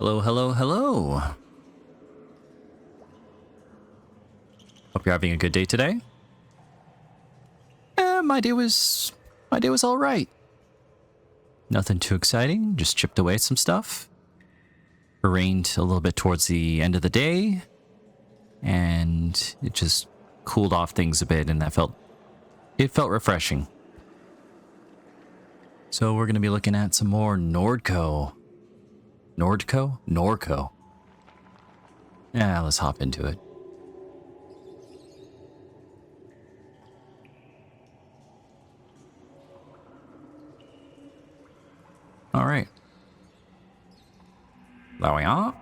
Hello, hello, hello. Hope you're having a good day today. My day was all right. Nothing too exciting, just chipped away at some stuff. It rained a little bit towards the end of the day, and it just cooled off things a bit, and it felt refreshing. So we're going to be looking at some more Norco. Norco. Yeah, let's hop into it. All right. There we are.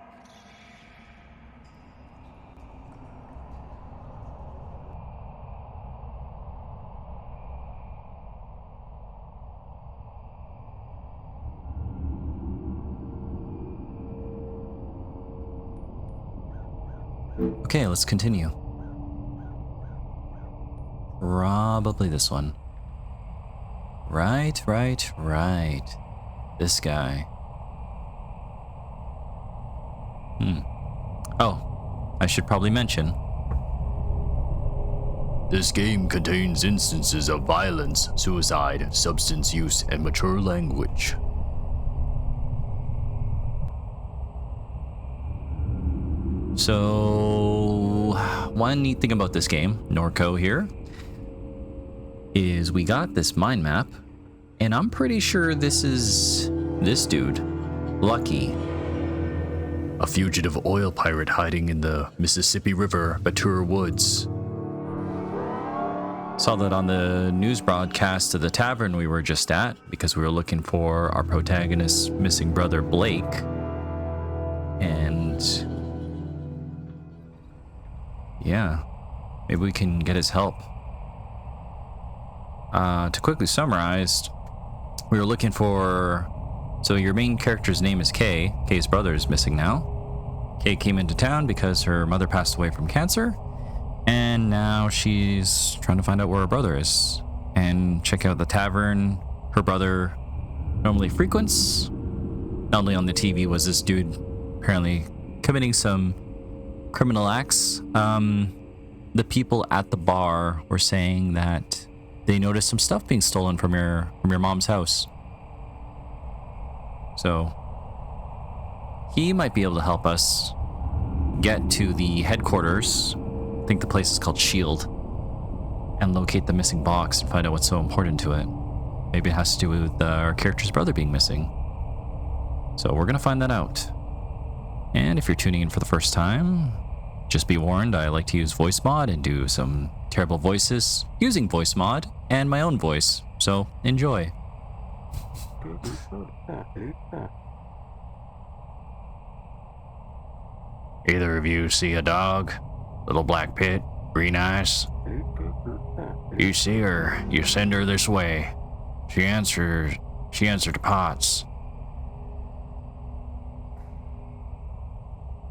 Okay, let's continue. Probably this one. Right. This guy. Oh, I should probably mention. This game contains instances of violence, suicide, substance use, and mature language. So, one neat thing about this game, Norco here, is we got this mind map, and I'm pretty sure this is this dude, Lucky. A fugitive oil pirate hiding in the Mississippi River, Batur Woods. Saw that on the news broadcast of the tavern we were just at, because we were looking for our protagonist's missing brother, Blake. And yeah, maybe we can get his help. To quickly summarize, we were looking for... So your main character's name is Kay. Kay's brother is missing now. Kay came into town because her mother passed away from cancer. And now she's trying to find out where her brother is. And check out the tavern her brother normally frequents. Not only on the TV was this dude apparently committing some criminal acts. The people at the bar were saying that they noticed some stuff being stolen from your mom's house. So he might be able to help us get to the headquarters. I think the place is called Shield, and locate the missing box and find out what's so important to it. Maybe it has to do with our character's brother being missing. So we're gonna find that out. And if you're tuning in for the first time, just be warned, I like to use voice mod and do some terrible voices using voice mod and my own voice. So enjoy. Either of you see a dog? Little black pit, green eyes? You see her, you send her this way. She answered to Potts.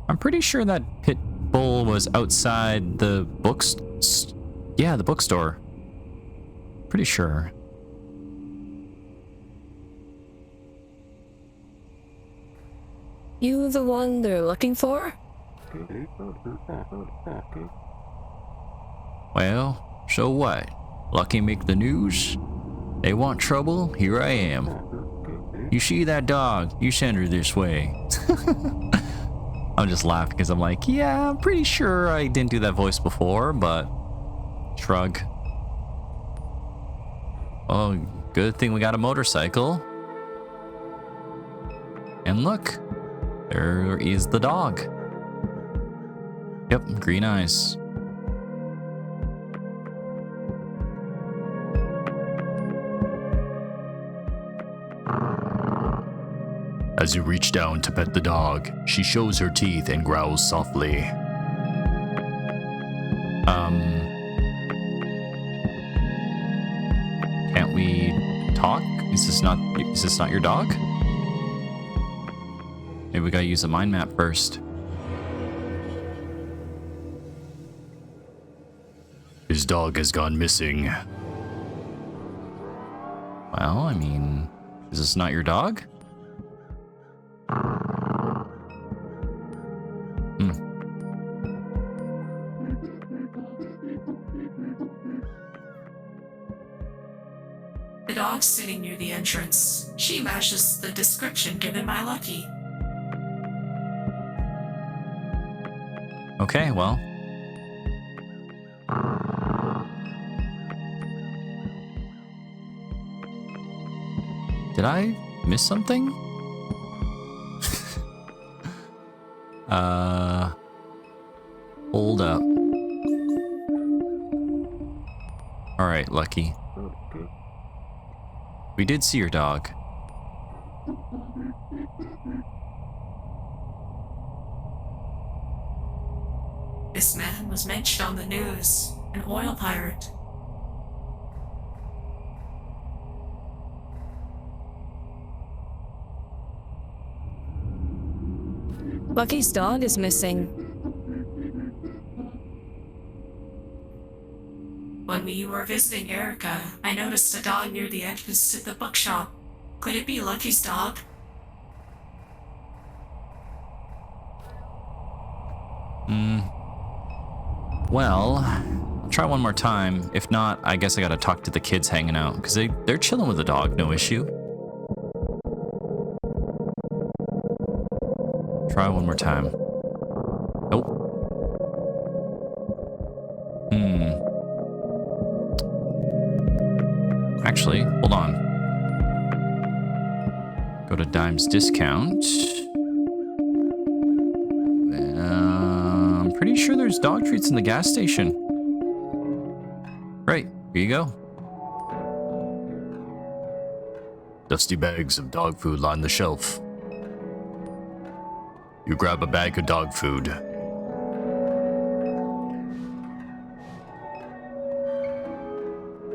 I'm pretty sure that pit bull was outside the the bookstore. Pretty sure. You the one they're looking for? Well, so what? Lucky make the news? They want trouble? Here I am. You see that dog? You send her this way. I'm just laughing because I'm like, yeah, I'm pretty sure I didn't do that voice before, but shrug. Oh, good thing we got a motorcycle. And look, there is the dog. Yep, green eyes. As you reach down to pet the dog, she shows her teeth and growls softly. Can't we talk? Is this not your dog? Maybe we gotta use the mind map first. His dog has gone missing. Well, I mean, is this not your dog? dog sitting near the entrance. She matches the description given by Lucky. Okay, well. Did I miss something? Hold up. Alright, Lucky. We did see your dog. This man was mentioned on the news, an oil pirate. Lucky's dog is missing. When we were visiting Erica, I noticed a dog near the entrance to the bookshop. Could it be Lucky's dog? Well, I'll try one more time. If not, I guess I gotta talk to the kids hanging out, because they're chilling with the dog, no issue. Try one more time. Nope. Actually, hold on. Go to Dime's Discount. I'm pretty sure there's dog treats in the gas station. Right, here you go. Dusty bags of dog food line the shelf. You grab a bag of dog food.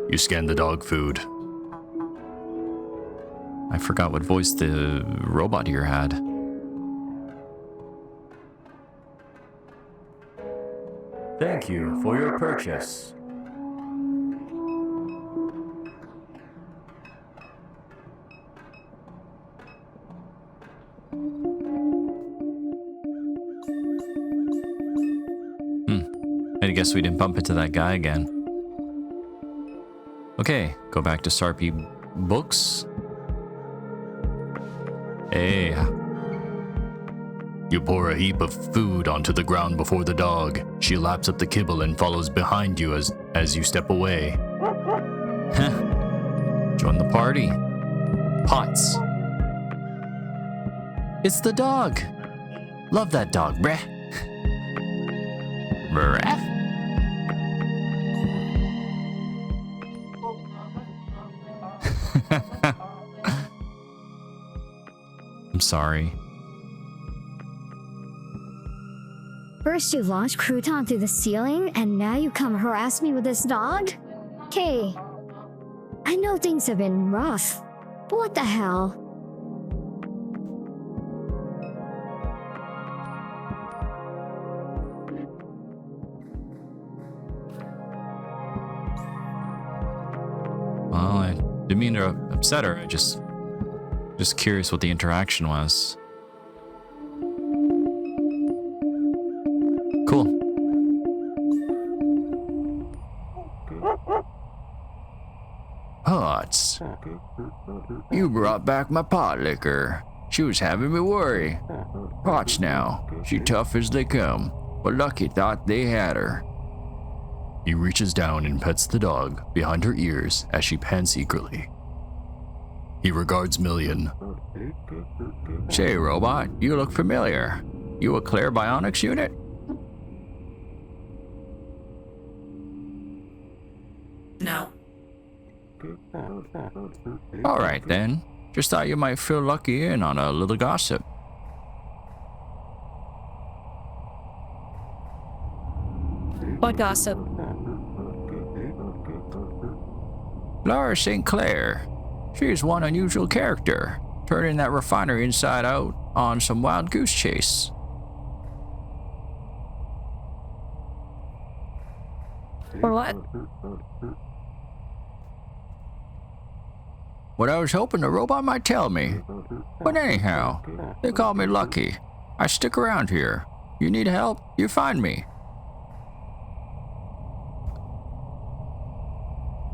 You scan the dog food. I forgot what voice the robot here had. Thank you for your purchase. I guess we didn't bump into that guy again. Okay, go back to Sarpy Books. Hey. You pour a heap of food onto the ground before the dog. She laps up the kibble and follows behind you as you step away. Join the party. Pots. It's the dog. Love that dog, bruh. Bruh. I'm sorry. First you launch crouton through the ceiling, and now you come harass me with this dog? Okay. I know things have been rough, but what the hell? Well, I didn't mean to upset her. I just curious what the interaction was. Cool. Pots. You brought back my pot liquor. She was having me worry. Pots now. She tough as they come. But Lucky thought they had her. He reaches down and pets the dog behind her ears as she pants eagerly. He regards Million. Say, robot, you look familiar. You a Claire Bionics unit? No. All right then. Just thought you might fill Lucky in on a little gossip. What gossip? Laura St. Clair. She's one unusual character, turning that refinery inside out on some wild goose chase. For what? What I was hoping the robot might tell me. But anyhow, they call me Lucky. I stick around here. You need help, you find me.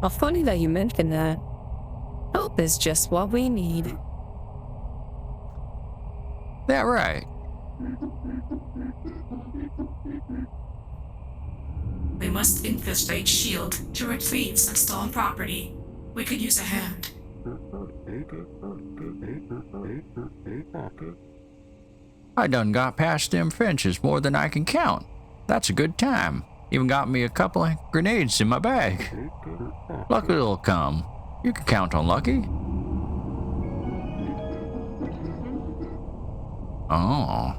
Well, funny that you mentioned that. Hope is just what we need. That right? We must infiltrate S.H.I.E.L.D. to retrieve some stolen property. We could use a hand. I done got past them fences more than I can count. That's a good time. Even got me a couple of grenades in my bag. Lucky will come. You can count on Lucky. Oh.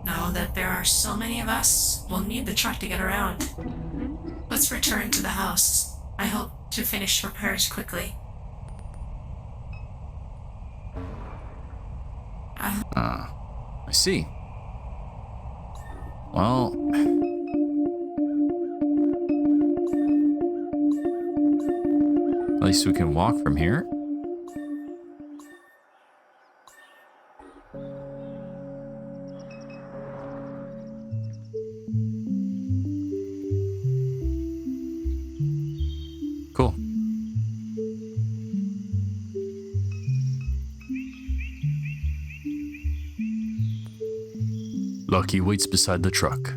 Now that there are so many of us, we'll need the truck to get around. Let's return to the house. I hope to finish repairs quickly. I see. Well, at least we can walk from here. Cool. Lucky waits beside the truck.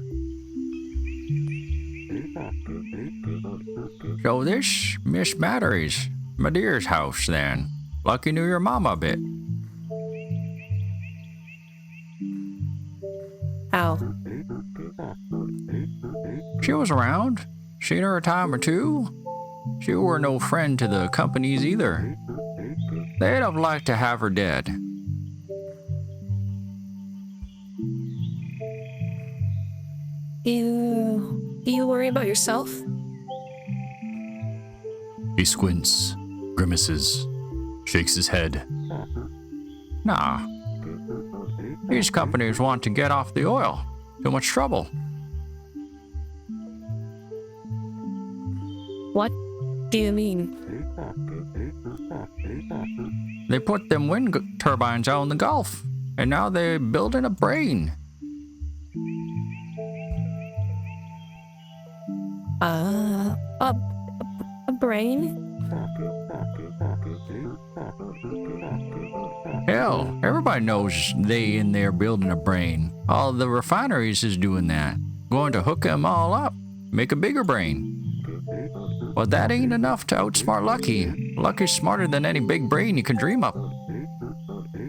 So this Miss Battery's my dear's house then. Lucky knew your mama a bit. How? She was around. Seen her a time or two. She were no friend to the companies either. They'd have liked to have her dead. Do you worry about yourself? He squints, grimaces, shakes his head. Nah. These companies want to get off the oil. Too much trouble. What do you mean? They put them wind turbines out in the Gulf, and now they're building a brain. A brain? Hell, everybody knows they in there building a brain. All the refineries is doing that. Going to hook them all up, make a bigger brain. But that ain't enough to outsmart Lucky. Lucky's smarter than any big brain you can dream up.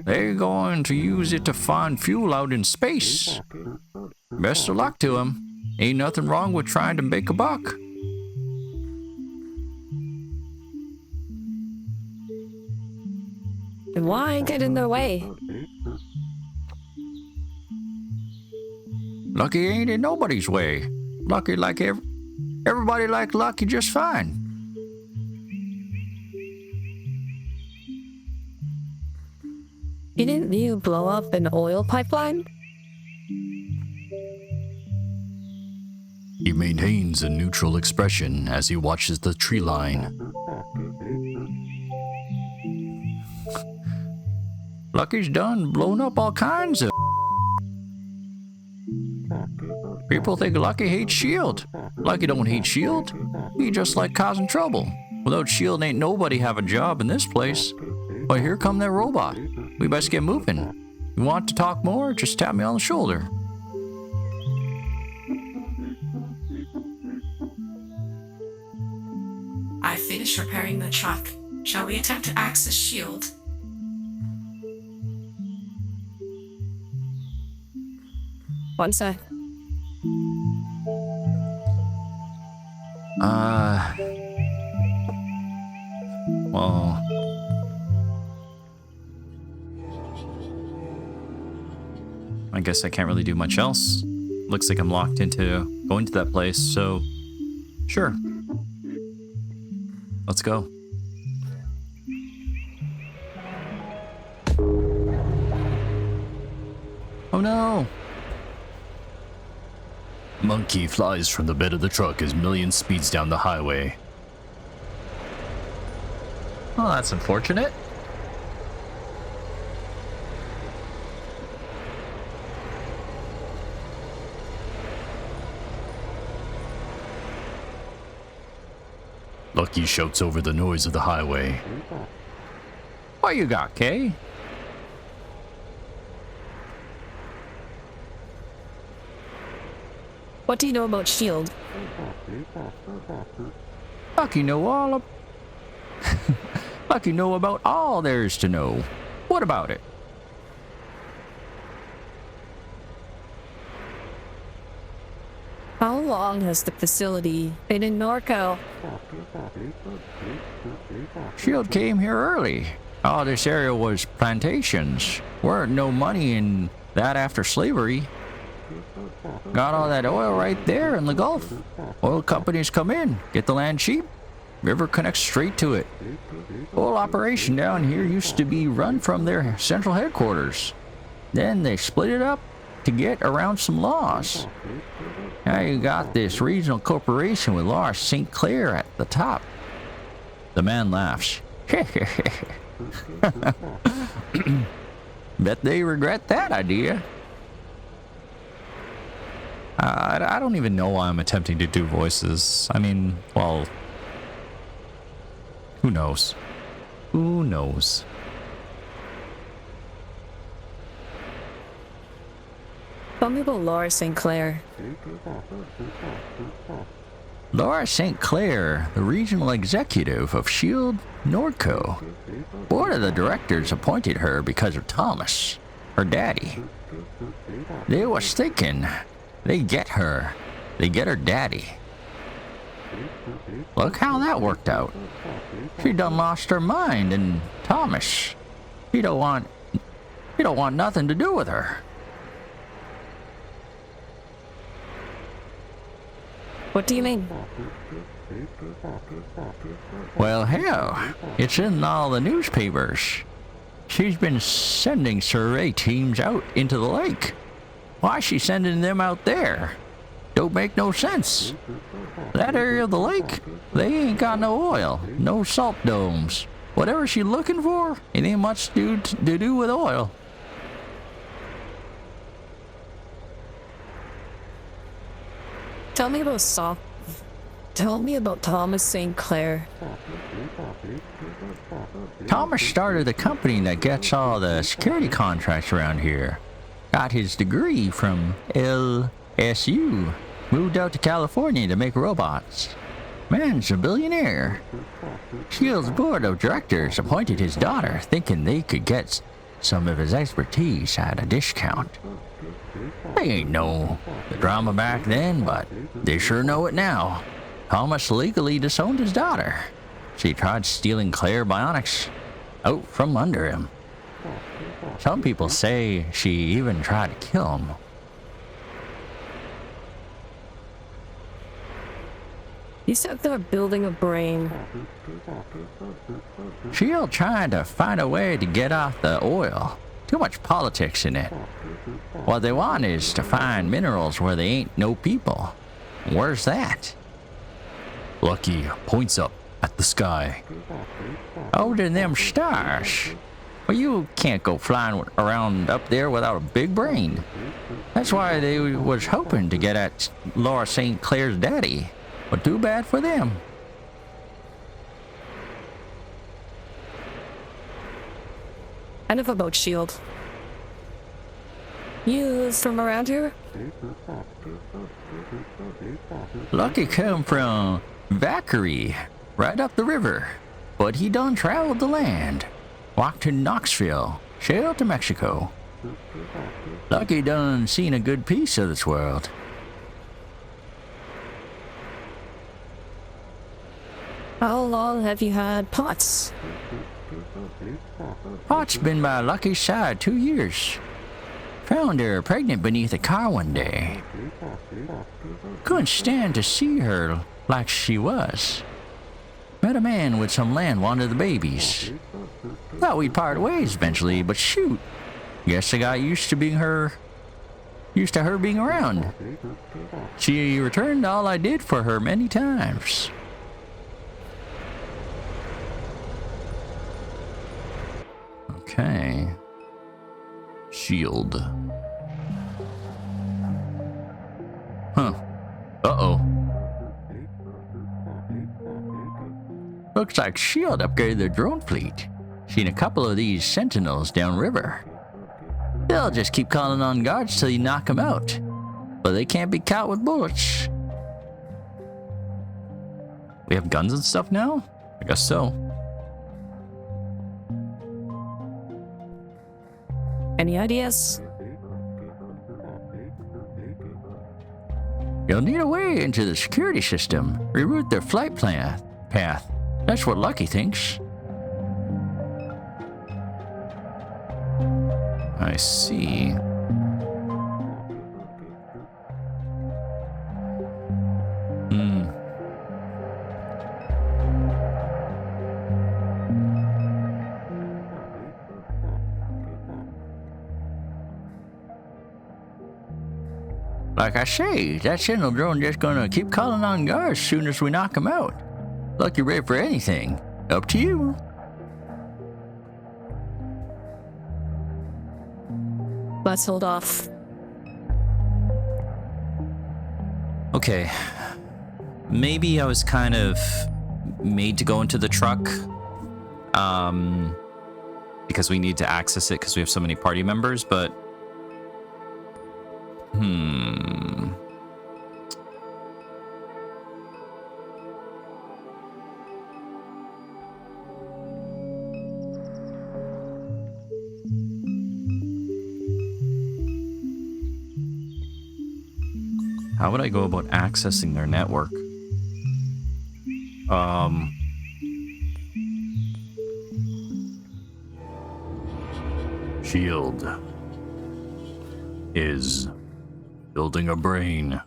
They're going to use it to find fuel out in space. Best of luck to him. Ain't nothing wrong with trying to make a buck. And why get in their way? Lucky ain't in nobody's way. Lucky like everybody like Lucky just fine. Didn't you blow up an oil pipeline? He maintains a neutral expression as he watches the tree line. Lucky's done blown up all kinds of. People think Lucky hates S.H.I.E.L.D. Lucky don't hate S.H.I.E.L.D. He just like causing trouble. Without S.H.I.E.L.D. ain't nobody have a job in this place. But here come that robot. We best get moving. You want to talk more? Just tap me on the shoulder. I finished repairing the truck. Shall we attempt to access S.H.I.E.L.D.? One sec. Well, I guess I can't really do much else. Looks like I'm locked into going to that place, so sure. Let's go. Oh no! Monkey flies from the bed of the truck as Million speeds down the highway. Oh, that's unfortunate. Lucky shouts over the noise of the highway. What you got, Kay? What do you know about S.H.I.E.L.D.? Lucky know all of... Lucky know about all there is to know. What about it? How long has the facility been in Norco? S.H.I.E.L.D. came here early. All this area was plantations. Weren't no money in that after slavery. Got all that oil right there in the Gulf. Oil companies come in, get the land cheap. River connects straight to it. Whole operation down here used to be run from their central headquarters. Then they split it up to get around some laws. Now you got this regional corporation with Lars St. Clair at the top. The man laughs. Bet they regret that idea. I don't even know why I'm attempting to do voices. I mean, well, who knows? Who knows? Tell me about Laura St. Clair. Laura St. Clair, the regional executive of S.H.I.E.L.D. Norco. Board of the directors appointed her because of Thomas, her daddy. They was thinking, they get her daddy. Look how that worked out. She done lost her mind, and Thomas, he don't want nothing to do with her. What do you mean? Well, hell, it's in all the newspapers. She's been sending survey teams out into the lake. Why's she sending them out there? Don't make no sense. That area of the lake, they ain't got no oil, no salt domes. Whatever she's looking for, it ain't much to do with oil. Tell me about Thomas St. Clair. Thomas started a company that gets all the security contracts around here. Got his degree from LSU. Moved out to California to make robots. Man's a billionaire. S.H.I.E.L.D.'s board of directors appointed his daughter, thinking they could get some of his expertise at a discount. They ain't know the drama back then, but they sure know it now. Thomas legally disowned his daughter. She tried stealing Claire bionics out from under him. Some people say she even tried to kill him. You said they were building a brain. S.H.I.E.L.D. trying to find a way to get off the oil. Too much politics in it. What they want is to find minerals where they ain't no people. Where's that? Lucky points up at the sky. Over in them stars. Well, you can't go flying around up there without a big brain. That's why they was hoping to get at Laura St. Clair's daddy. But too bad for them. Enough about S.H.I.E.L.D. You from around here? Lucky come from Vackery, right up the river. But he done traveled the land. Walked to Knoxville, sailed to Mexico. Lucky done seen a good piece of this world. How long have you had Potts? Pot's been by Lucky's side 2 years. Found her pregnant beneath a car one day. Couldn't stand to see her like she was. Met a man with some land, wanted the babies. Thought we'd part ways eventually, but shoot. Guess I got used to her being around. She returned all I did for her many times. Okay. S.H.I.E.L.D. Huh. Uh-oh. Looks like S.H.I.E.L.D. upgraded their drone fleet. Seen a couple of these sentinels downriver. They'll just keep calling on guards till you knock them out. But they can't be caught with bullets. We have guns and stuff now? I guess so. Any ideas? You'll need a way into the security system. Reroute their flight path. That's what Lucky thinks. I see. Like I say, that sentinel drone just gonna keep calling on guards as soon as we knock them out. Lucky ready for anything. Up to you. Let's hold off. Okay. Maybe I was kind of made to go into the truck. Because we need to access it because we have so many party members, but how would I go about accessing their network? S.H.I.E.L.D. is building a brain.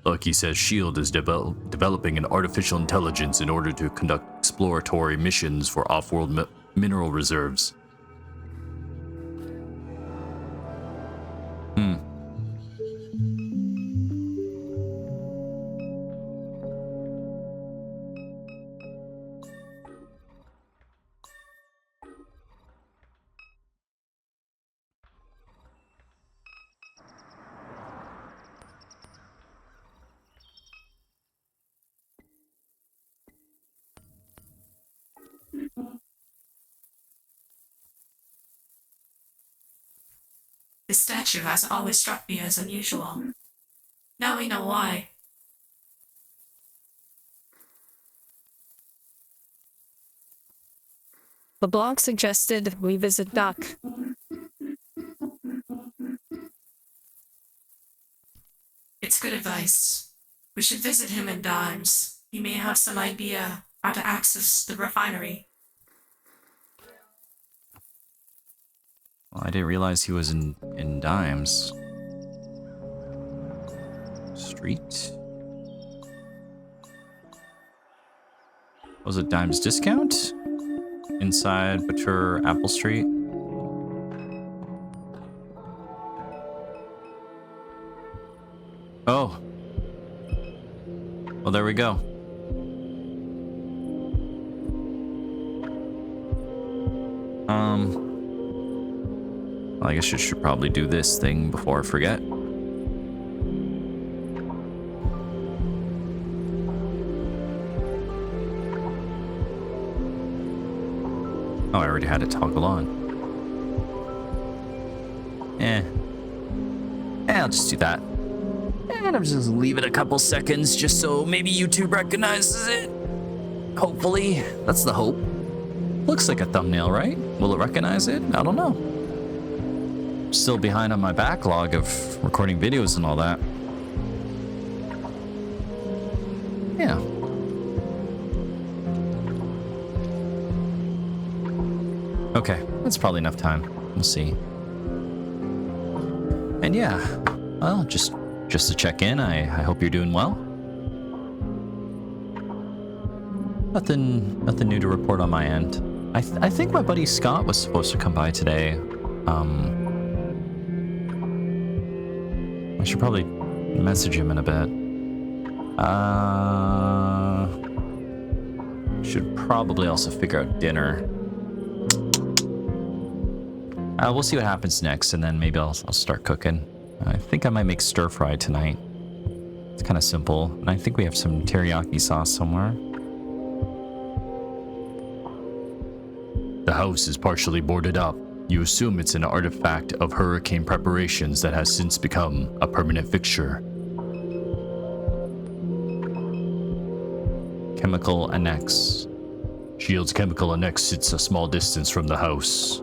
Lucky says S.H.I.E.L.D. is developing an artificial intelligence in order to conduct exploratory missions for off-world mineral reserves. This statue has always struck me as unusual. Now we know why. The blog suggested we visit Duck. It's good advice. We should visit him in Dimes. He may have some idea how to access the refinery. Well, I didn't realize he was in Dimes. Street? Was it Dimes Discount? Inside Batur Apple Street? Oh. Well, there we go. Well, I guess you should probably do this thing before I forget. Oh, I already had it toggled on. I'll just do that. And I'm just gonna leave it a couple seconds just so maybe YouTube recognizes it. Hopefully. That's the hope. Looks like a thumbnail, right? Will it recognize it? I don't know. Still behind on my backlog of recording videos and all that. Yeah. Okay, that's probably enough time. We'll see. And yeah, well, just to check in, I hope you're doing well. Nothing new to report on my end. I think my buddy Scott was supposed to come by today. I should probably message him in a bit. Should probably also figure out dinner. We'll see what happens next, and then maybe I'll start cooking. I think I might make stir fry tonight. It's kind of simple, and I think we have some teriyaki sauce somewhere. The house is partially boarded up. You assume it's an artifact of hurricane preparations that has since become a permanent fixture. Chemical annex. Shield's chemical annex sits a small distance from the house.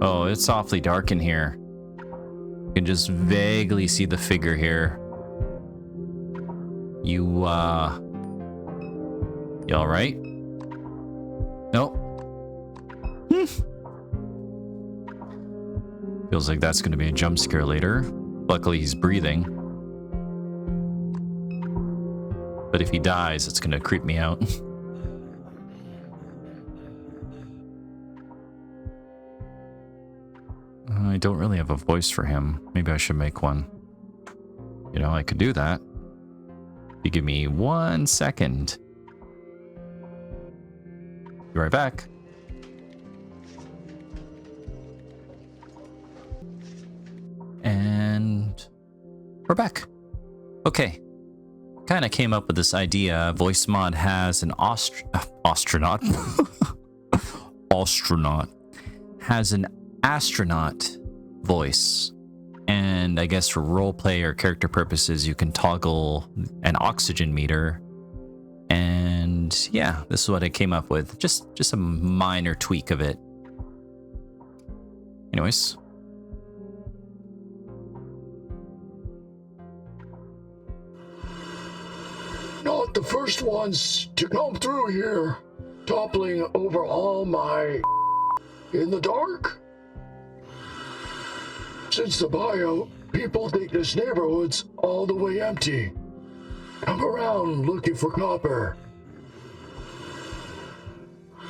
Oh, it's awfully dark in here. You can just vaguely see the figure here. You alright? Nope. Feels like that's gonna be a jump scare later. Luckily, he's breathing. But if he dies, it's gonna creep me out. I don't really have a voice for him. Maybe I should make one. You know, I could do that. If you give me 1 second. Be right back. And we're back. Okay. Kind of came up with this idea. Voice Mod has an astronaut. Astronaut. Has an astronaut voice. And I guess for roleplay or character purposes, you can toggle an oxygen meter. And yeah, this is what I came up with. Just a minor tweak of it. Anyways. Not the first ones to come through here, toppling over all my in the dark. Since the buyout, people think this neighborhood's all the way empty. Come around looking for copper.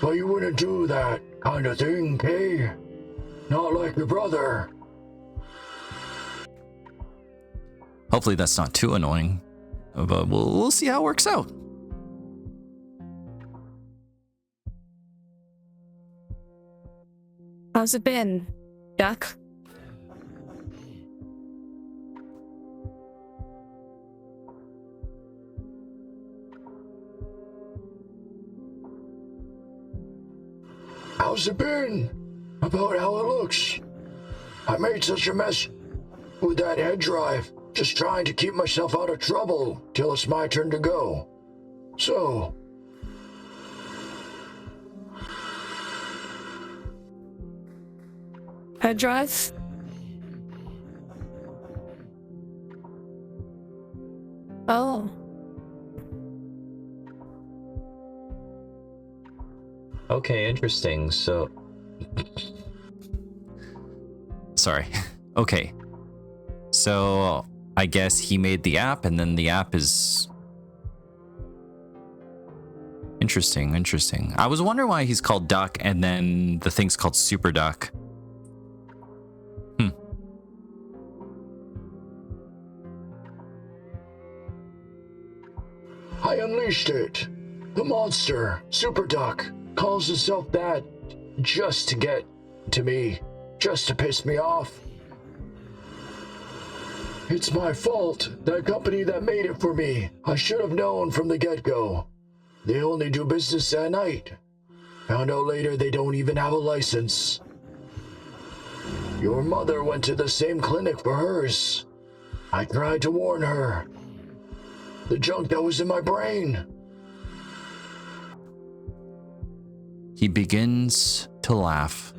But you wouldn't do that kind of thing, Kay. Not like your brother. Hopefully that's not too annoying. But we'll see how it works out. How's it been, Duck? How's it been? About how it looks. I made such a mess with that head drive. Just trying to keep myself out of trouble till it's my turn to go. So... Head drive? Oh. Okay, interesting. So... Sorry. Okay. So... I guess he made the app, and then the app is... Interesting. I was wondering why he's called Duck, and then the thing's called Super Duck. I unleashed it. The monster, Super Duck, calls himself that just to get to me, just to piss me off. It's my fault. That company that made it for me. I should have known from the get-go. They only do business at night. Found out later they don't even have a license. Your mother went to the same clinic for hers. I tried to warn her. The junk that was in my brain. He begins to laugh.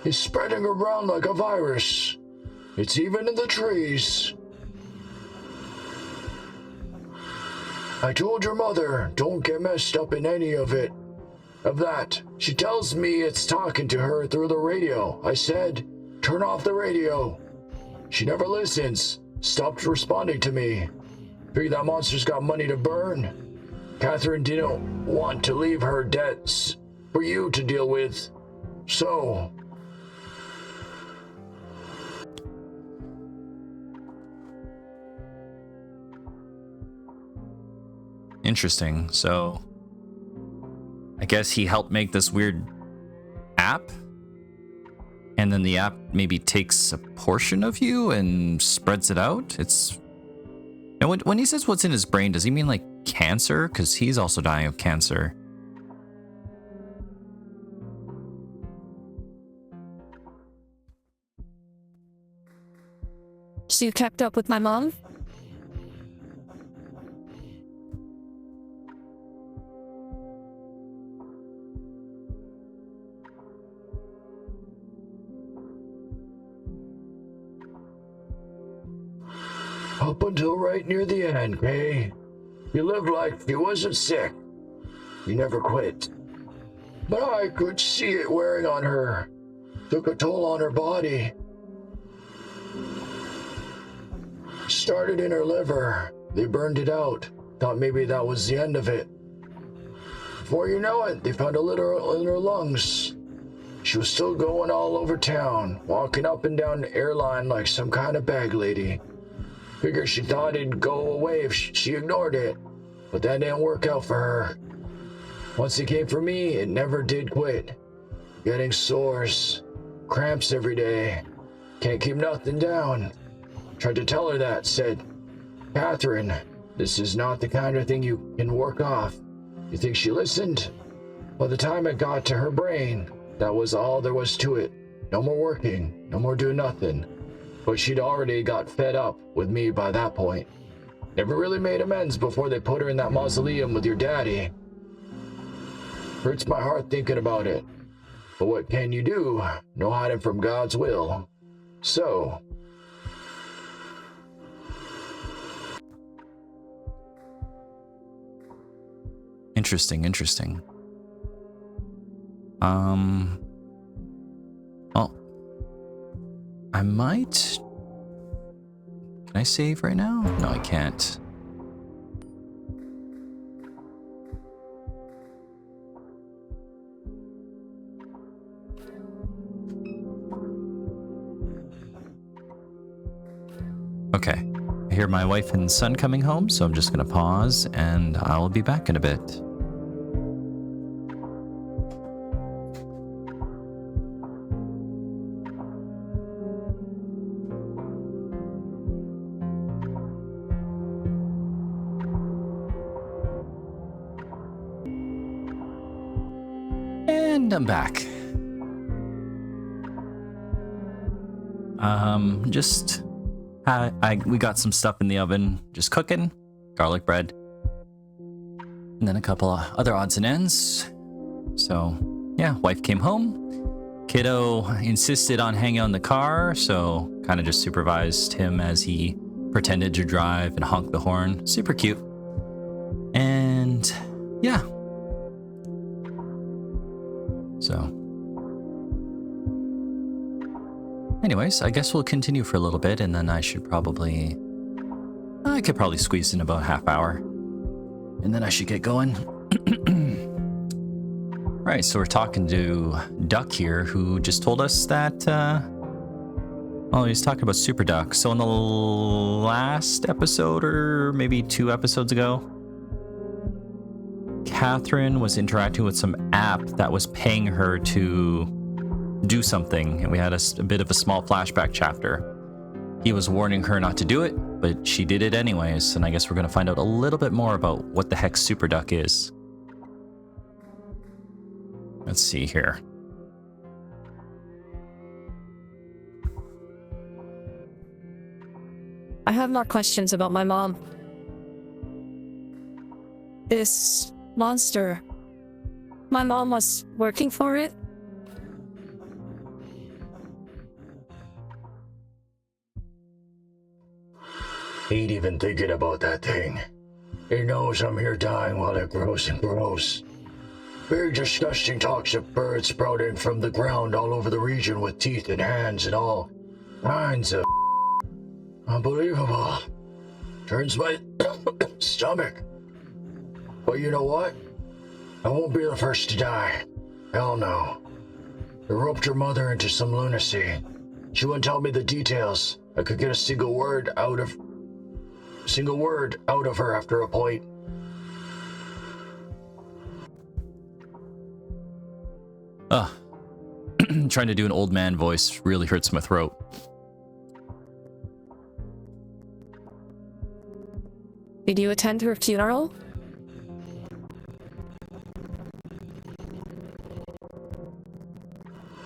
It's spreading around like a virus. It's even in the trees. I told your mother, don't get messed up in any of that. She tells me it's talking to her through the radio. I said, turn off the radio. She never listens. Stopped responding to me. Figure that monster's got money to burn. Catherine didn't want to leave her debts for you to deal with. So... Interesting. So, I guess he helped make this weird app, and then the app maybe takes a portion of you and spreads it out. It's Now, when he says what's in his brain, does he mean like cancer? Because he's also dying of cancer. So you kept up with my mom? Up until right near the end, Kay. You lived like you wasn't sick. You never quit. But I could see it wearing on her. Took a toll on her body. Started in her liver. They burned it out. Thought maybe that was the end of it. Before you know it, they found a little in her lungs. She was still going all over town, walking up and down the airline like some kind of bag lady. Figured she thought it'd go away if she ignored it, but that didn't work out for her. Once it came for me, it never did quit. Getting sores, cramps every day. Can't keep nothing down. Tried to tell her that, said, Catherine, this is not the kind of thing you can work off. You think she listened? By the time it got to her brain, that was all there was to it. No more working, no more doing nothing. But she'd already got fed up with me by that point. Never really made amends before they put her in that mausoleum with your daddy. Hurts my heart thinking about it. But what can you do? No hiding from God's will. So... Interesting. Well, I might... Can I save right now? No, I can't. Okay. I hear my wife and son coming home, so I'm just gonna pause, and I'll be back in a bit. And I'm back. We got some stuff in the oven, just cooking, garlic bread, and then a couple of other odds and ends. So, yeah, wife came home. Kiddo insisted on hanging on the car, so kind of just supervised him as he pretended to drive and honked the horn. Super cute. And, yeah. So, anyways, I guess we'll continue for a little bit, and then I could probably squeeze in about a half hour, and then I should get going. Right, so we're talking to Duck here, who just told us that, he's talking about Super Duck. So in the last episode, or maybe 2 episodes ago, Catherine was interacting with some app that was paying her to do something, and we had a bit of a small flashback chapter. He was warning her not to do it, but she did it anyways, and I guess we're going to find out a little bit more about what the heck Super Duck is. Let's see here. I have more questions about my mom. This monster, my mom was working for it? Ain't even thinking about that thing. It knows I'm here dying while it grows and grows. Big disgusting talks of birds sprouting from the ground all over the region with teeth and hands and all kinds of unbelievable. Turns my stomach. But you know what? I won't be the first to die. Hell no. They roped your mother into some lunacy. She wouldn't tell me the details. I could get a single word out of her after a point. Trying to do an old man voice really hurts my throat. Did you attend her funeral?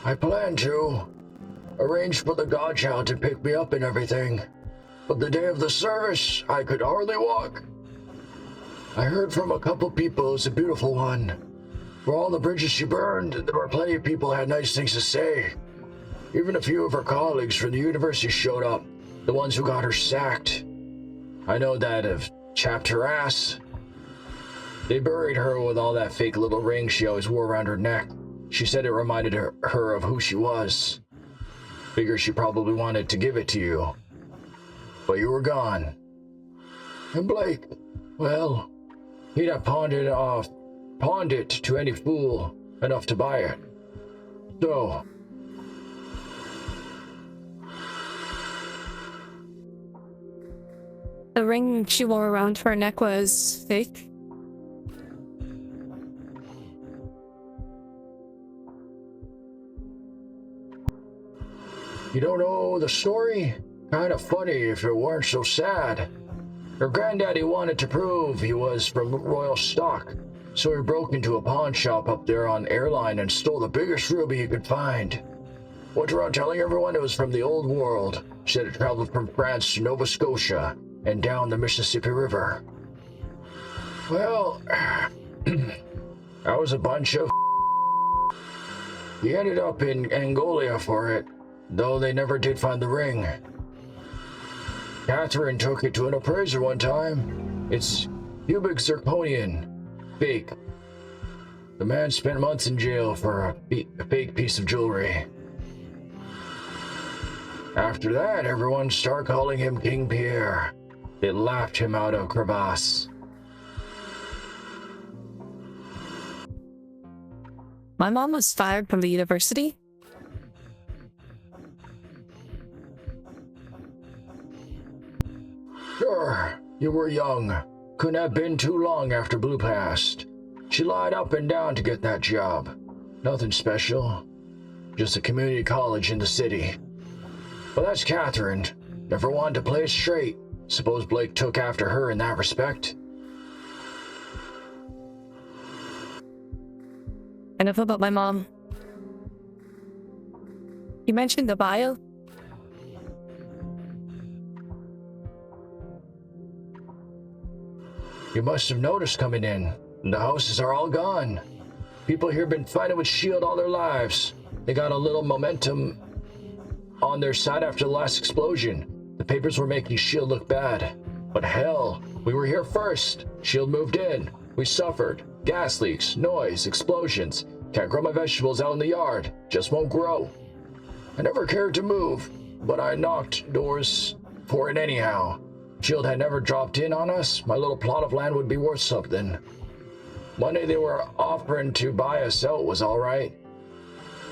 I planned to. Arranged for the godchild to pick me up and everything. But the day of the service, I could hardly walk. I heard from a couple people it was a beautiful one. For all the bridges she burned, there were plenty of people who had nice things to say. Even a few of her colleagues from the university showed up, the ones who got her sacked. I know that have chapped her ass. They buried her with all that fake little ring she always wore around her neck. She said it reminded her of who she was. Figure she probably wanted to give it to you. But you were gone. And Blake, well, he'd have pawned it to any fool enough to buy it. So, The ring she wore around her neck was fake. you don't know the story? Kinda funny if it weren't so sad. Her granddaddy wanted to prove he was from royal stock, so he broke into a pawn shop up there on Airline and stole the biggest ruby he could find. Went around telling everyone it was from the old world. Said it traveled from France to Nova Scotia and down the Mississippi River. Well, that was a bunch of He ended up in Angola for it, though they never did find the ring. Catherine took it to an appraiser one time. It's cubic zirconian. Fake. The man spent months in jail for a fake piece of jewelry. After that, everyone started calling him King Pierre. They laughed him out of crevasse. My mom was fired from the university. Sure, you were young. Couldn't have been too long after Blue passed. She lied up and down to get that job. Nothing special. Just a community college in the city. But that's Catherine. Never wanted to play it straight. Suppose Blake took after her in that respect. Enough about my mom. You mentioned the bio? You must have noticed coming in. The houses are all gone. People here been fighting with S.H.I.E.L.D. all their lives. They got a little momentum on their side after the last explosion. The papers were making S.H.I.E.L.D. look bad. But hell, we were here first. S.H.I.E.L.D. moved in. We suffered. Gas leaks, noise, explosions. Can't grow my vegetables out in the yard. Just won't grow. I never cared to move, but I knocked doors for it anyhow. S.H.I.E.L.D. had never dropped in on us. My little plot of land would be worth something. Money they were offering to buy us out was all right.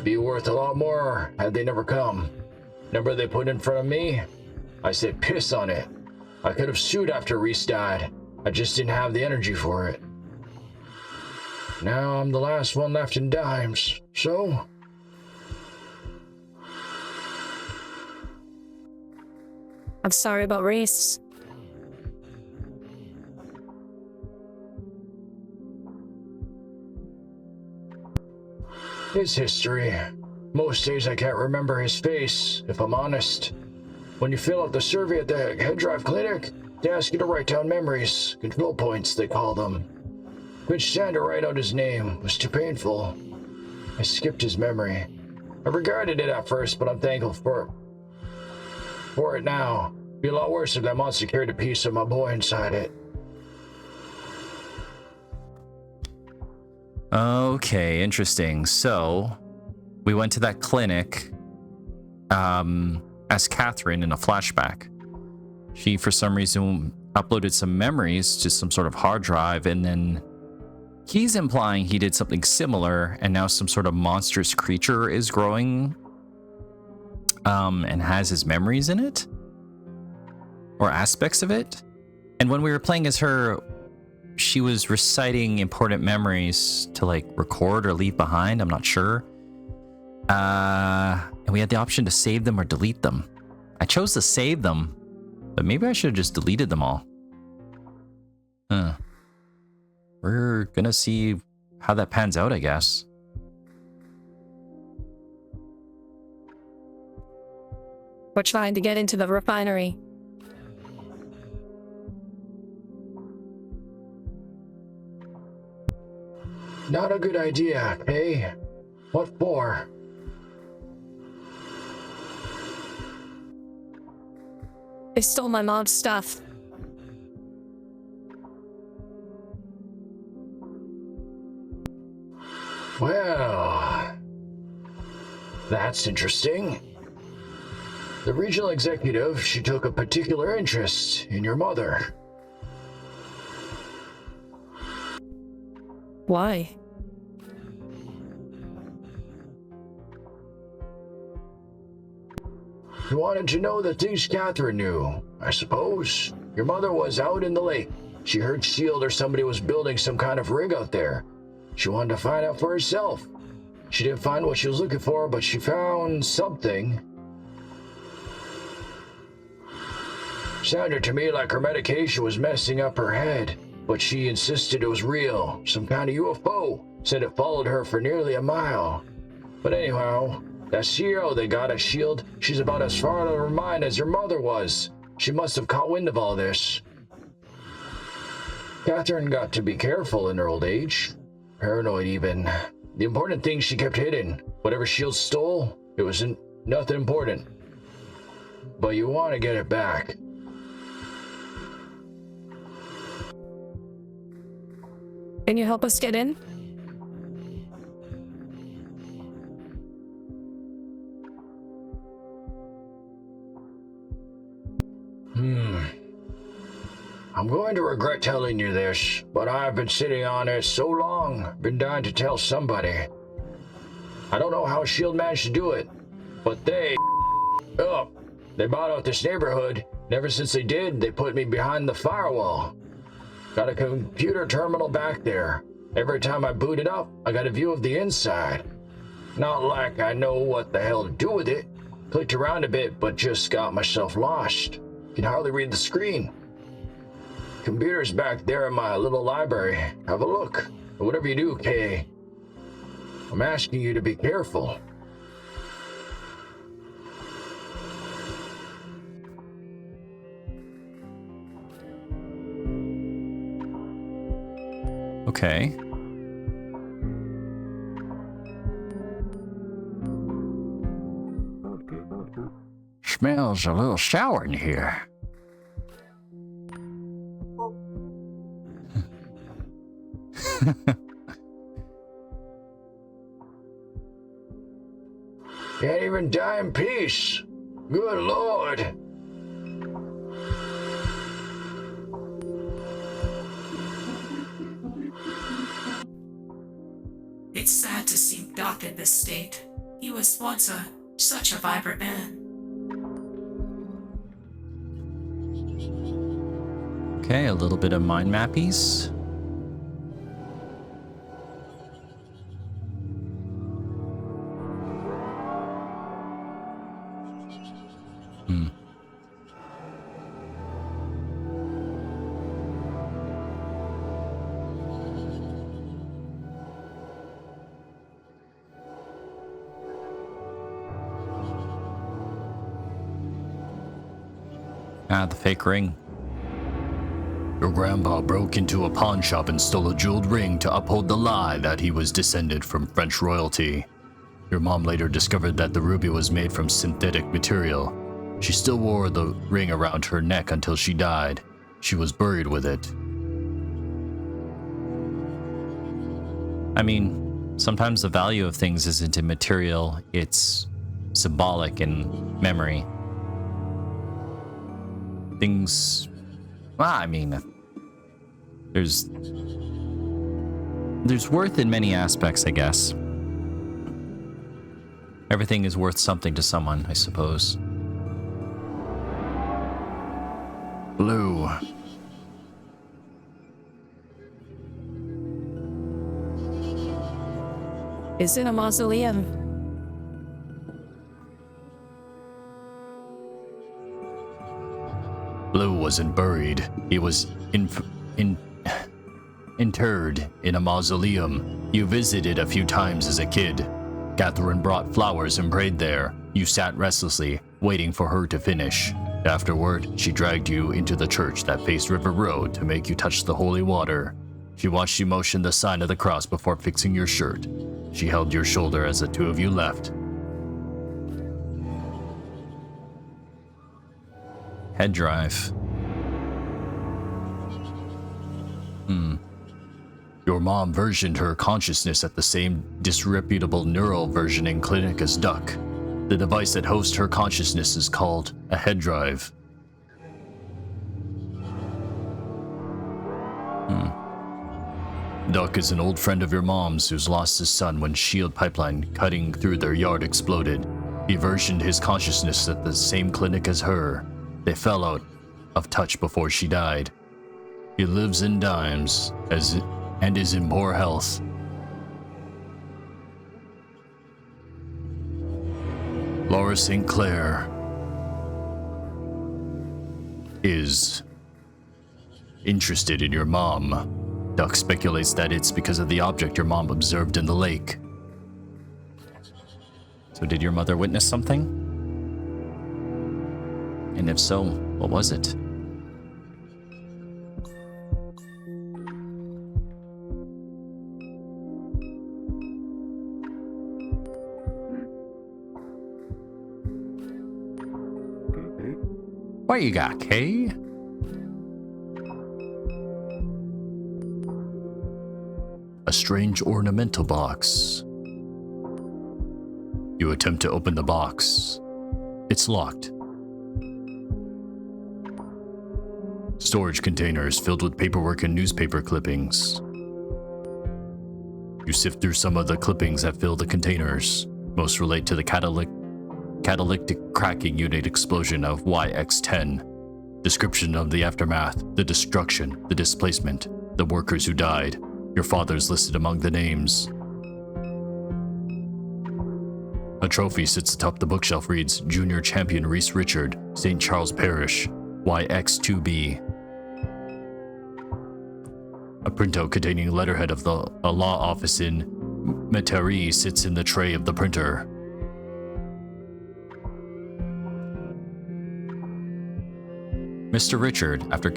Be worth a lot more had they never come. Number they put in front of me? I said piss on it. I could have sued after Reese died. I just didn't have the energy for it. Now I'm the last one left in dimes, so... I'm sorry about Reese. His history. Most days I can't remember his face, if I'm honest. When you fill out the survey at the head drive clinic, they ask you to write down memories, control points they call them. Couldn't stand to write out his name, it was too painful. I skipped his memory. I regretted it at first, but I'm thankful for it now. It'd be a lot worse if that monster carried a piece of my boy inside it. Okay, interesting. So, we went to that clinic as Catherine in a flashback. She, for some reason, uploaded some memories to some sort of hard drive, and then he's implying he did something similar, and now some sort of monstrous creature is growing and has his memories in it, or aspects of it. And when we were playing as her, she was reciting important memories to like record or leave behind. I'm not sure. And we had the option to save them or delete them. I chose to save them, but maybe I should have just deleted them all. Huh. We're gonna see how that pans out, I guess. We're trying to get into the refinery. Not a good idea, eh? What for? They stole my mom's stuff. Well, that's interesting. The regional executive, she took a particular interest in your mother. Why? You wanted to know the things Catherine knew, I suppose. Your mother was out in the lake. She heard Shield or somebody was building some kind of rig out there. She wanted to find out for herself. She didn't find what she was looking for, but she found something. Sounded to me like her medication was messing up her head, but she insisted it was real. Some kind of UFO. Said it followed her for nearly a mile. But anyhow, that CEO they got at Shield, she's about as far out of her mind as your mother was. She must have caught wind of all this. Catherine got to be careful in her old age. Paranoid even. The important things she kept hidden. Whatever Shield stole, it wasn't nothing important. But you want to get it back. Can you help us get in? I'm going to regret telling you this, but I've been sitting on it so long, been dying to tell somebody. I don't know how Shield managed to do it, but they bought out this neighborhood, and ever since they did, they put me behind the firewall. Got a computer terminal back there. Every time I boot it up, I got a view of the inside. Not like I know what the hell to do with it. Clicked around a bit, but just got myself lost. Can hardly read the screen. Computer's back there in my little library. Have a look. Whatever you do, Kay, I'm asking you to be careful. Okay. Smells a little sour in here. Can't even die in peace. Good Lord. It's sad to see Doc in this state. He was once such a vibrant man. Okay, a little bit of mind mappies. Ah, the fake ring. Your grandpa broke into a pawn shop and stole a jeweled ring to uphold the lie that he was descended from French royalty. Your mom later discovered that the ruby was made from synthetic material. She still wore the ring around her neck until she died. She was buried with it. I mean, sometimes the value of things isn't in material, it's symbolic in memory. Things, well, I mean, there's worth in many aspects, I guess. Everything is worth something to someone, I suppose. Blue. Is it a mausoleum? Blue wasn't buried. He was interred in a mausoleum you visited a few times as a kid. Catherine brought flowers and prayed there. You sat restlessly, waiting for her to finish. Afterward, she dragged you into the church that faced River Road to make you touch the holy water. She watched you motion the sign of the cross before fixing your shirt. She held your shoulder as the two of you left. Head drive. Your mom versioned her consciousness at the same disreputable neural versioning clinic as Duck. The device that hosts her consciousness is called a head drive. Duck is an old friend of your mom's who's lost his son when shield pipeline cutting through their yard exploded. He versioned his consciousness at the same clinic as her. They fell out of touch before she died. He lives in dimes and is in poor health. Laura St. Clair is interested in your mom. Duck speculates that it's because of the object your mom observed in the lake. So did your mother witness something? And if so, what was it? What you got, Kay? A strange ornamental box. You attempt to open the box. It's locked. Storage containers filled with paperwork and newspaper clippings. You sift through some of the clippings that fill the containers. Most relate to the catalytic cracking unit explosion of YX-10. Description of the aftermath, the destruction, the displacement, the workers who died. Your father's listed among the names. A trophy sits atop the bookshelf reads, Junior Champion Reese Richard, St. Charles Parish, YX2B. A printout containing letterhead of a law office in Metairie sits in the tray of the printer. Mr. Richard, after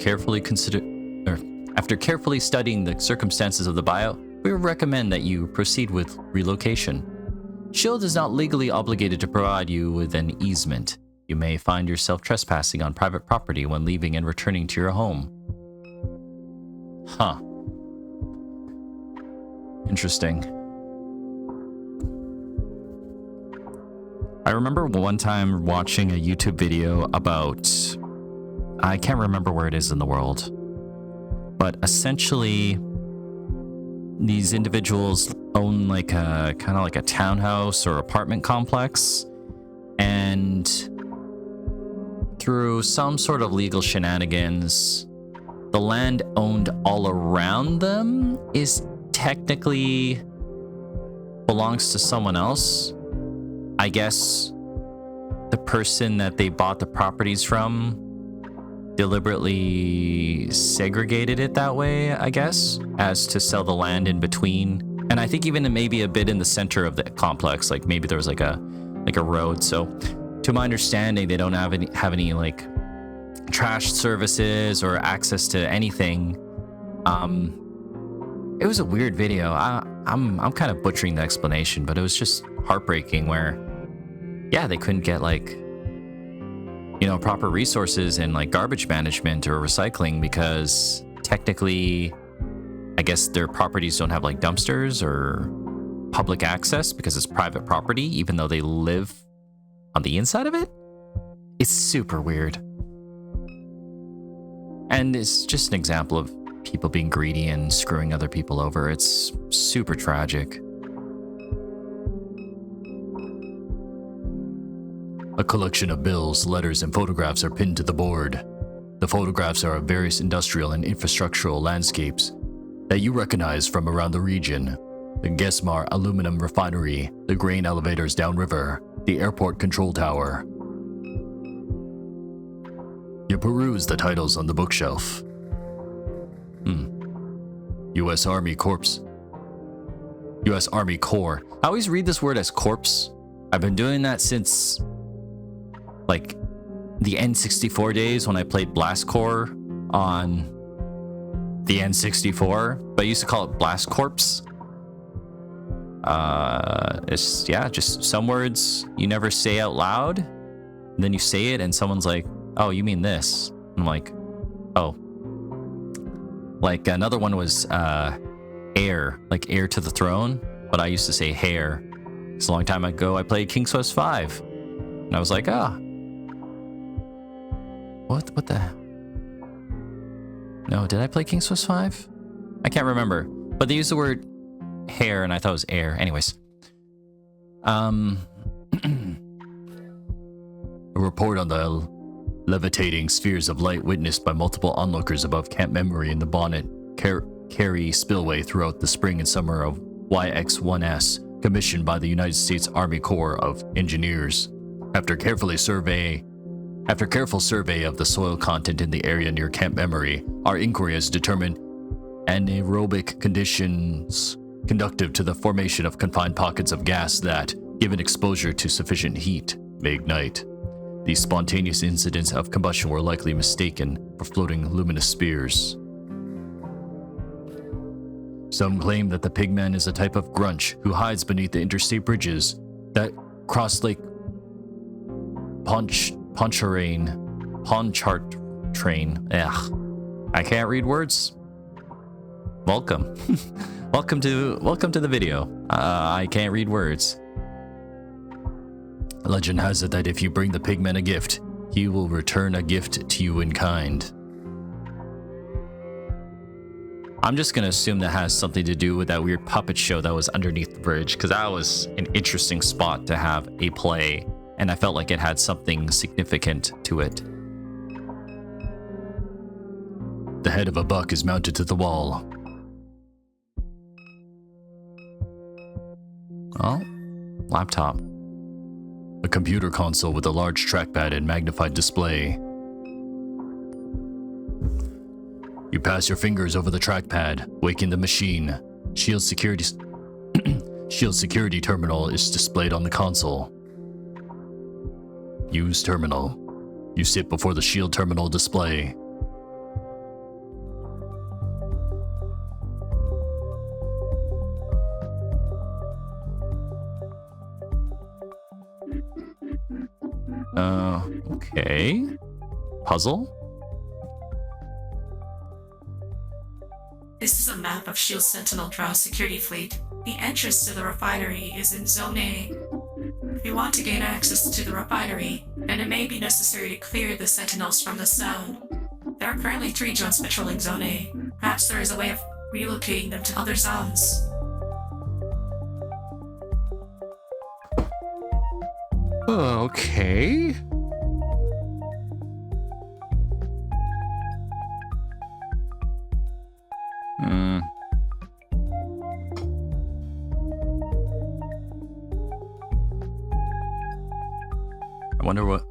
carefully studying the circumstances of the buyout, we would recommend that you proceed with relocation. Shield is not legally obligated to provide you with an easement. You may find yourself trespassing on private property when leaving and returning to your home. Huh. Interesting. I remember one time watching a YouTube video about... I can't remember where it is in the world. But essentially, these individuals own like a kind of like a townhouse or apartment complex, and through some sort of legal shenanigans, the land owned all around them is technically belongs to someone else. I guess the person that they bought the properties from deliberately segregated it that way, I guess, as to sell the land in between. And I think even maybe a bit in the center of the complex, like maybe there was like a road. So to my understanding, they don't have any like trash services or access to anything. It was a weird video. I'm kind of butchering the explanation, but it was just heartbreaking where, yeah, they couldn't get like, you know, proper resources and like garbage management or recycling because technically, I guess their properties don't have like dumpsters or public access because it's private property, even though they live on the inside of it. It's super weird. And it's just an example of people being greedy and screwing other people over. It's super tragic. A collection of bills, letters, and photographs are pinned to the board. The photographs are of various industrial and infrastructural landscapes that you recognize from around the region. The Gesmar aluminum refinery, the grain elevators downriver, the airport control tower. You peruse the titles on the bookshelf. U.S. Army Corps. U.S. Army Corps. I always read this word as corpse. I've been doing that since, like, the N64 days when I played Blast Corps on the N64, but I used to call it Blast Corps. It's, yeah, just some words you never say out loud, and then you say it and someone's like, oh, you mean this? I'm like, oh. Like another one was heir, like heir to the throne, but I used to say hair. It's a long time ago I played King's Quest 5, and I was like, ah. What the? No, did I play King's Quest 5? I can't remember, but they used the word hair, and I thought it was air. Anyways. A report on the levitating spheres of light witnessed by multiple onlookers above Camp Memory in the Bonnet Carry spillway throughout the spring and summer of YX-1S, commissioned by the United States Army Corps of Engineers. After careful survey of the soil content in the area near Camp Memory, our inquiry has determined anaerobic conditions conducive to the formation of confined pockets of gas that, given exposure to sufficient heat, may ignite. These spontaneous incidents of combustion were likely mistaken for floating luminous spheres. Some claim that the pigman is a type of grunch who hides beneath the interstate bridges that cross Lake Pontchartrain. Ugh. I can't read words. Welcome. Welcome to the video. I can't read words. Legend has it that if you bring the pigman a gift, he will return a gift to you in kind. I'm just gonna assume that has something to do with that weird puppet show that was underneath the bridge, because that was an interesting spot to have a play, and I felt like it had something significant to it. The head of a buck is mounted to the wall. Oh, laptop. A computer console with a large trackpad and magnified display. You pass your fingers over the trackpad, waking the machine. Shield security terminal is displayed on the console. Use terminal. You sit before the shield terminal display. Okay. Puzzle? This is a map of SHIELD Sentinel Drow security fleet. The entrance to the refinery is in Zone A. If you want to gain access to the refinery, then it may be necessary to clear the Sentinels from the zone. There are currently 3 drones patrolling Zone A. Perhaps there is a way of relocating them to other zones. Okay. I wonder what,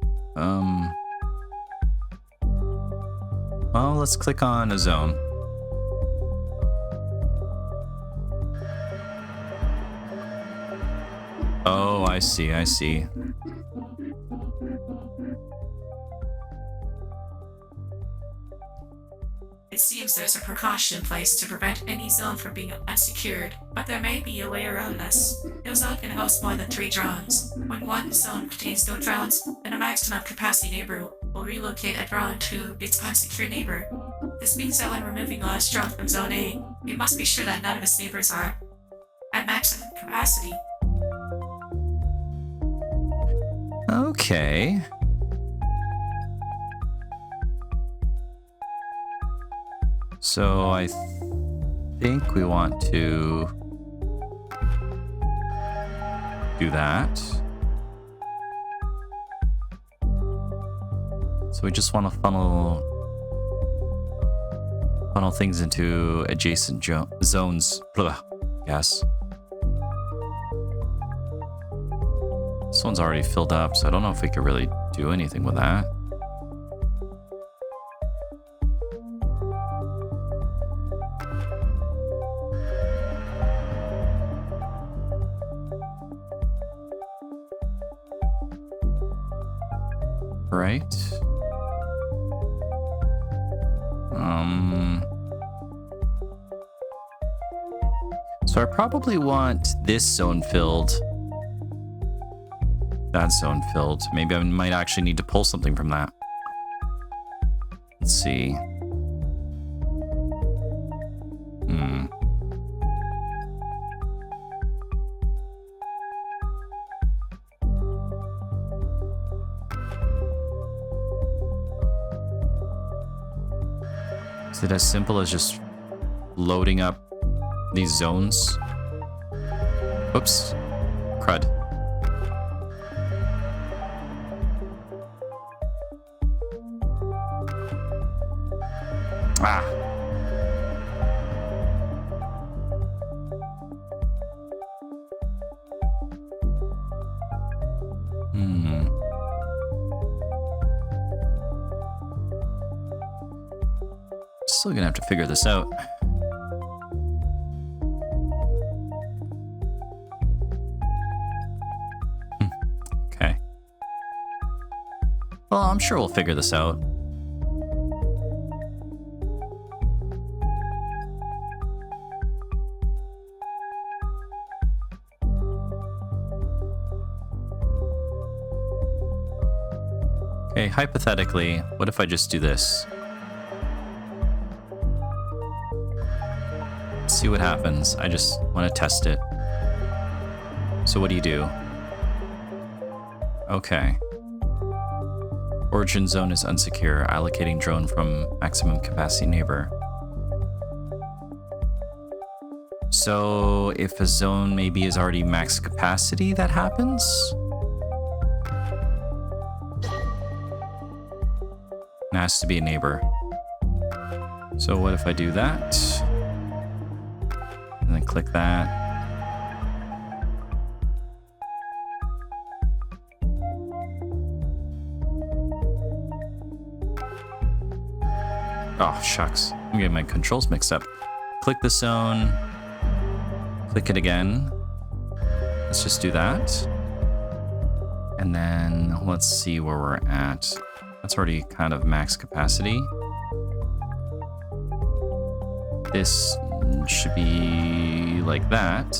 well, let's click on a zone. Oh, I see. It seems there's a precaution in place to prevent any zone from being unsecured, but there may be a way around this. No zone can host more than 3 drones. When one zone contains no drones, then a maximum capacity neighbor will relocate a drone to its unsecured neighbor. This means that when removing the last drone from Zone A, we must be sure that none of its neighbors are at maximum capacity. Okay. So I think we want to do that. So we just want to funnel things into adjacent zones. Yes. This one's already filled up, so I don't know if we could really do anything with that. Right. So I probably want this zone filled. That zone filled. Maybe I might actually need to pull something from that. Let's see. Is it as simple as just loading up these zones? Oops. Crud. Ah. Still gonna have to figure this out. Okay. Well, I'm sure we'll figure this out. Okay, hypothetically, what if I just do this? See what happens. I just want to test it. So what do you do? Okay. Origin zone is unsecure. Allocating drone from maximum capacity neighbor. So if a zone maybe is already max capacity, that happens? It has to be a neighbor. So what if I do that? And then click that. Oh, shucks. I'm getting my controls mixed up. Click the zone. Click it again. Let's just do that. And then let's see where we're at. That's already kind of max capacity. This should be like that.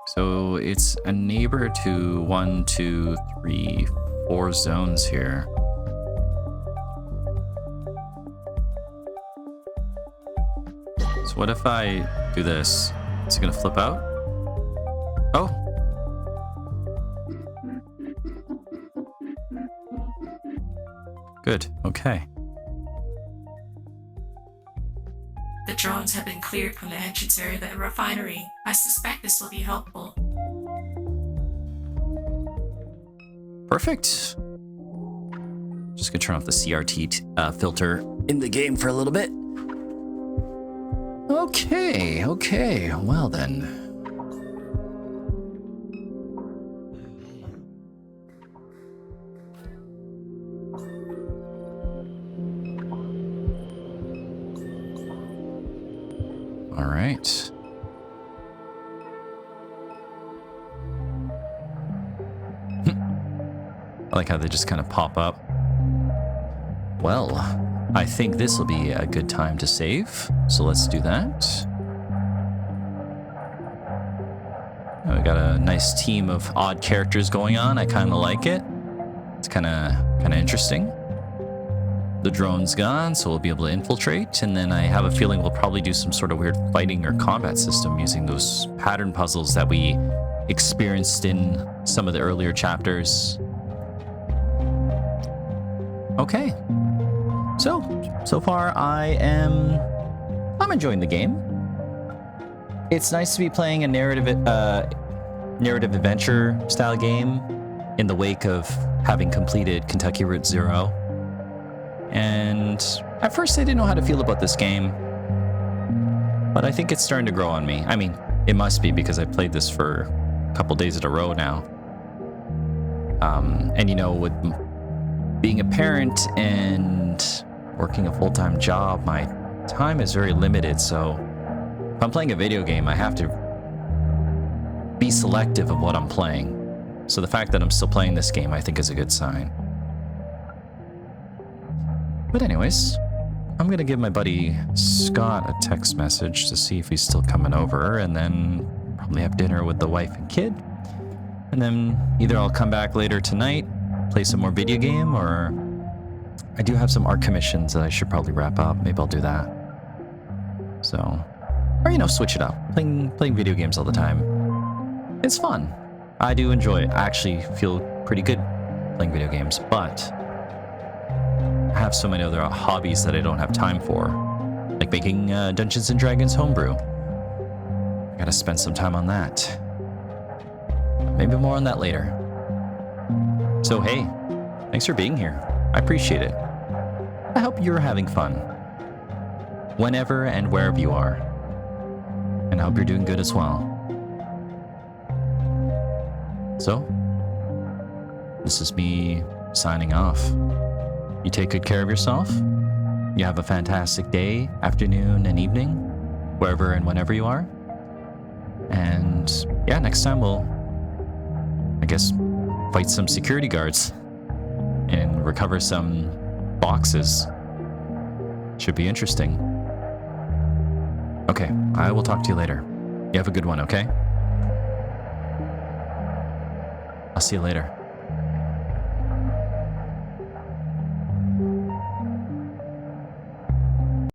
So it's a neighbor to 1, 2, 3, 4 zones here. So what if I do this? Is it gonna flip out? Oh. Good, okay. The drones have been cleared from the entrance area of the refinery. I suspect this will be helpful. Perfect. Just gonna turn off the CRT filter in the game for a little bit. Okay, well then. All right. I like how they just kind of pop up. Well, I think this will be a good time to save. So let's do that. We got a nice team of odd characters going on. I kind of like it. It's kind of interesting. The drone's gone, so we'll be able to infiltrate. And then I have a feeling we'll probably do some sort of weird fighting or combat system using those pattern puzzles that we experienced in some of the earlier chapters. Okay. So far I'm enjoying the game. It's nice to be playing a narrative adventure style game in the wake of having completed Kentucky Route Zero. And at first I didn't know how to feel about this game, but I think it's starting to grow on me. I mean, it must be because I played this for a couple days in a row now. And you know, with being a parent and working a full-time job, my time is very limited, so if I'm playing a video game, I have to be selective of what I'm playing. So the fact that I'm still playing this game, I think, is a good sign. But anyways, I'm gonna give my buddy Scott a text message to see if he's still coming over, and then probably have dinner with the wife and kid. And then either I'll come back later tonight, play some more video game, or I do have some art commissions that I should probably wrap up. Maybe I'll do that. So, or you know, switch it up. Playing video games all the time. It's fun. I do enjoy it. I actually feel pretty good playing video games, but I have so many other hobbies that I don't have time for, like making Dungeons and Dragons homebrew. I gotta spend some time on that. Maybe more on that later. So hey, thanks for being here. I appreciate it. I hope you're having fun, whenever and wherever you are, and I hope you're doing good as well. So, this is me signing off. You take good care of yourself. You have a fantastic day, afternoon, and evening, wherever and whenever you are. And yeah, next time we'll, I guess, fight some security guards and recover some boxes. Should be interesting. Okay, I will talk to you later. You have a good one, okay? I'll see you later.